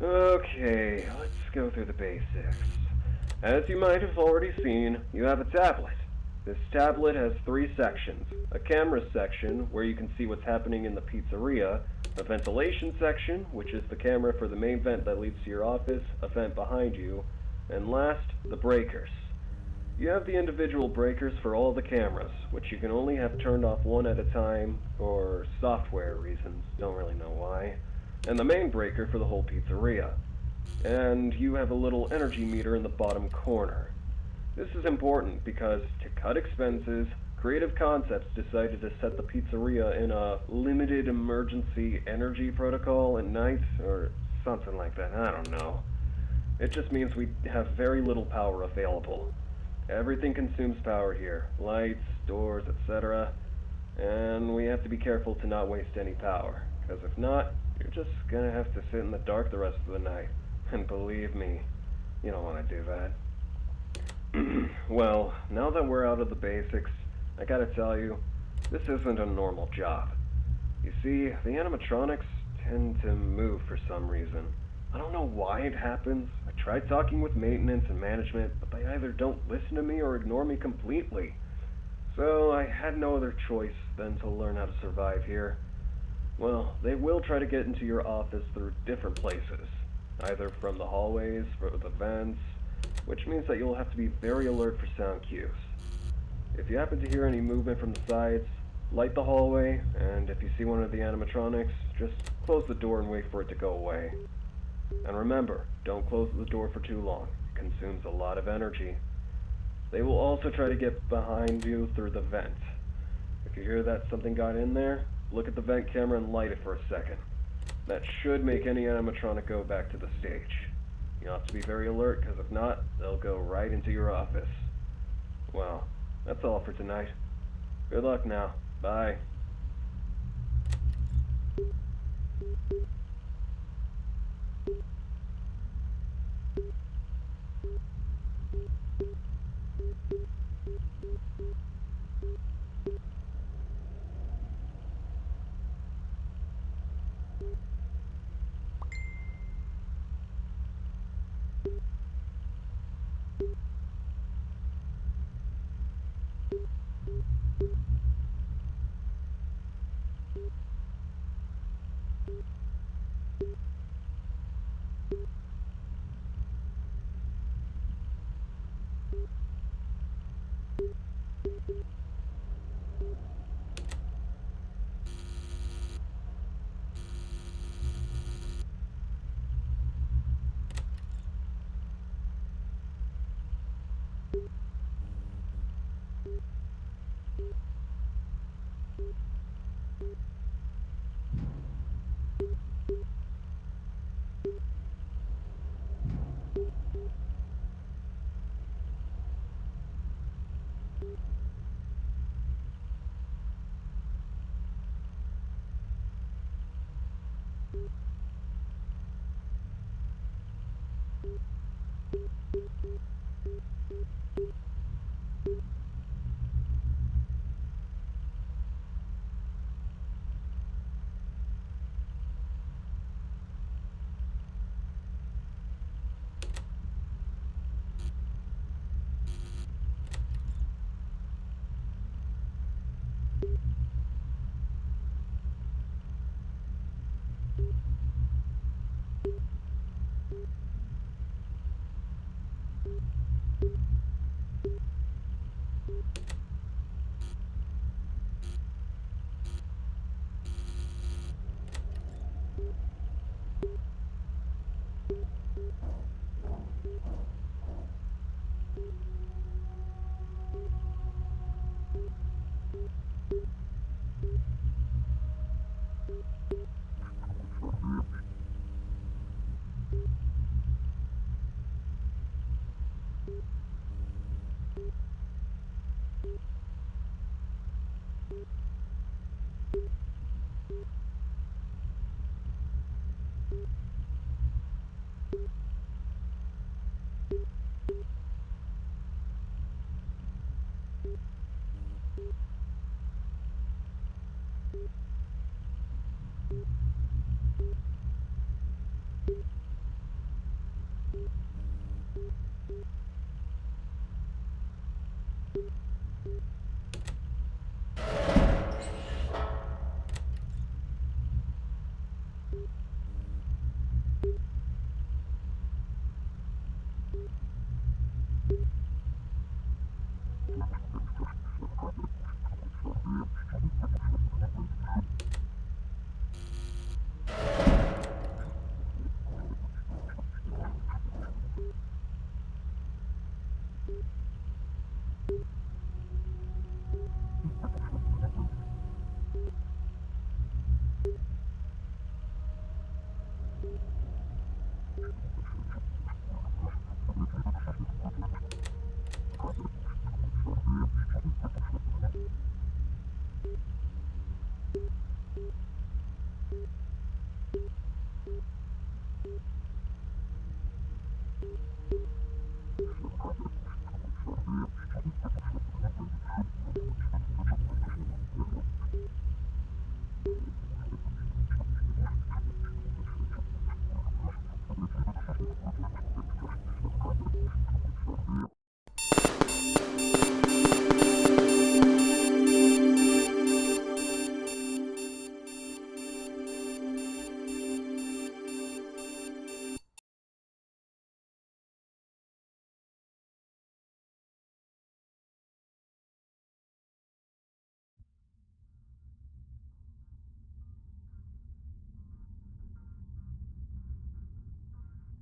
Okay, let's go through the basics. As you might have already seen, you have a tablet. This tablet has three sections. A camera section, where you can see what's happening in the pizzeria, a ventilation section, which is the camera for the main vent that leads to your office, a vent behind you, and last, the breakers. You have the individual breakers for all the cameras, which you can only have turned off one at a time for software reasons, don't really know why, and the main breaker for the whole pizzeria. And you have a little energy meter in the bottom corner. This is important because, to cut expenses, Creative Concepts decided to set the pizzeria in a limited emergency energy protocol at night, or something like that, I don't know. It just means we have very little power available. Everything consumes power here, lights, doors, etc., and we have to be careful to not waste any power, because if not, you're just gonna have to sit in the dark the rest of the night. And believe me, you don't want to do that. Well, now that we're out of the basics, I gotta tell you, this isn't a normal job. You see, the animatronics tend to move for some reason. I don't know why it happens. I tried talking with maintenance and management, but they either don't listen to me or ignore me completely. So I had no other choice than to learn how to survive here. Well, they will try to get into your office through different places, either from the hallways or the vents, which means that you'll have to be very alert for sound cues. If you happen to hear any movement from the sides, light the hallway, and if you see one of the animatronics, just close the door and wait for it to go away. And remember, don't close the door for too long. It consumes a lot of energy. They will also try to get behind you through the vent. If you hear that something got in there, look at the vent camera and light it for a second. That should make any animatronic go back to the stage. You'll have to be very alert, because if not, they'll go right into your office. Well, that's all for tonight. Good luck now. Bye.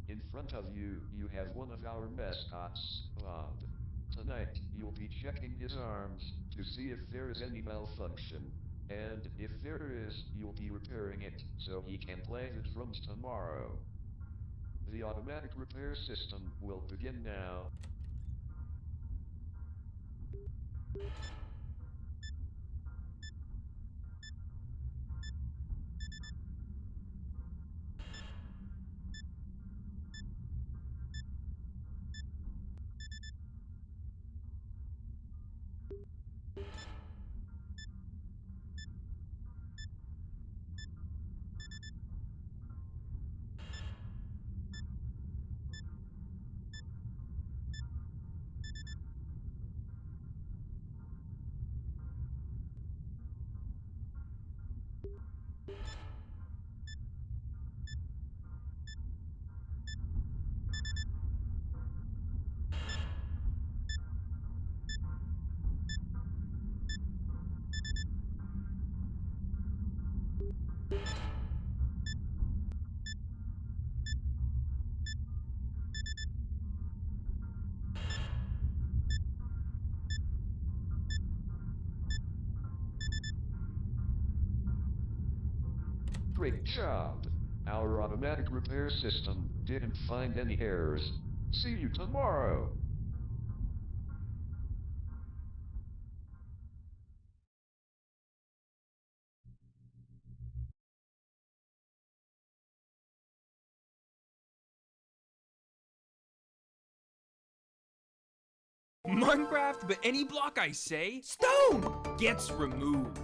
In front of you, you have one of our mascots, Bob. Tonight, you'll be checking his arms to see if there is any malfunction. And if there is, you'll be repairing it so he can play the drums tomorrow. The automatic repair system will begin now. Great job! Our automatic repair system didn't find any errors. See you tomorrow! Minecraft, but any block I say, stone gets removed.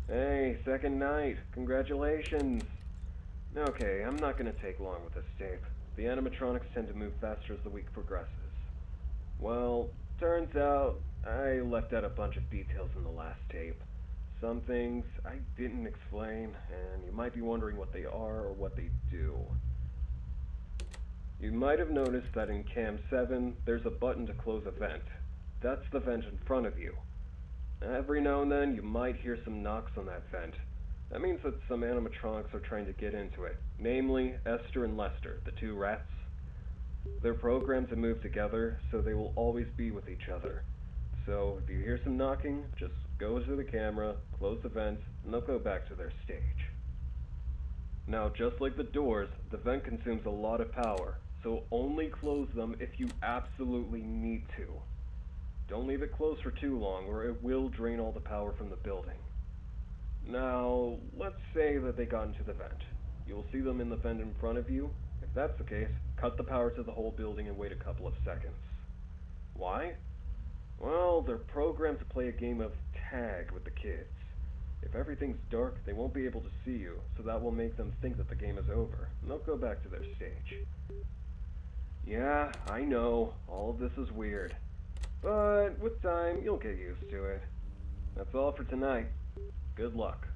Hey, second night. Congratulations. Okay, I'm not gonna take long with this tape. The animatronics tend to move faster as the week progresses. Well, turns out I left out a bunch of details in the last tape. Some things I didn't explain, and you might be wondering what they are or what they do. You might have noticed that in Cam 7, there's a button to close a vent. That's the vent in front of you. Every now and then, you might hear some knocks on that vent. That means that some animatronics are trying to get into it, namely Esther and Lester, the two rats. They're programmed to move together, so they will always be with each other. So if you hear some knocking, just go to the camera, close the vent, and they'll go back to their stage. Now, just like the doors, the vent consumes a lot of power, so only close them if you absolutely need to. Don't leave it closed for too long, or it will drain all the power from the building. Now, let's say that they got into the vent. You'll see them in the vent in front of you. If that's the case, cut the power to the whole building and wait a couple of seconds. Why? Well, they're programmed to play a game of tag with the kids. If everything's dark, they won't be able to see you, so that will make them think that the game is over, and they'll go back to their stage. Yeah, I know, all of this is weird. But with time, you'll get used to it. That's all for tonight. Good luck.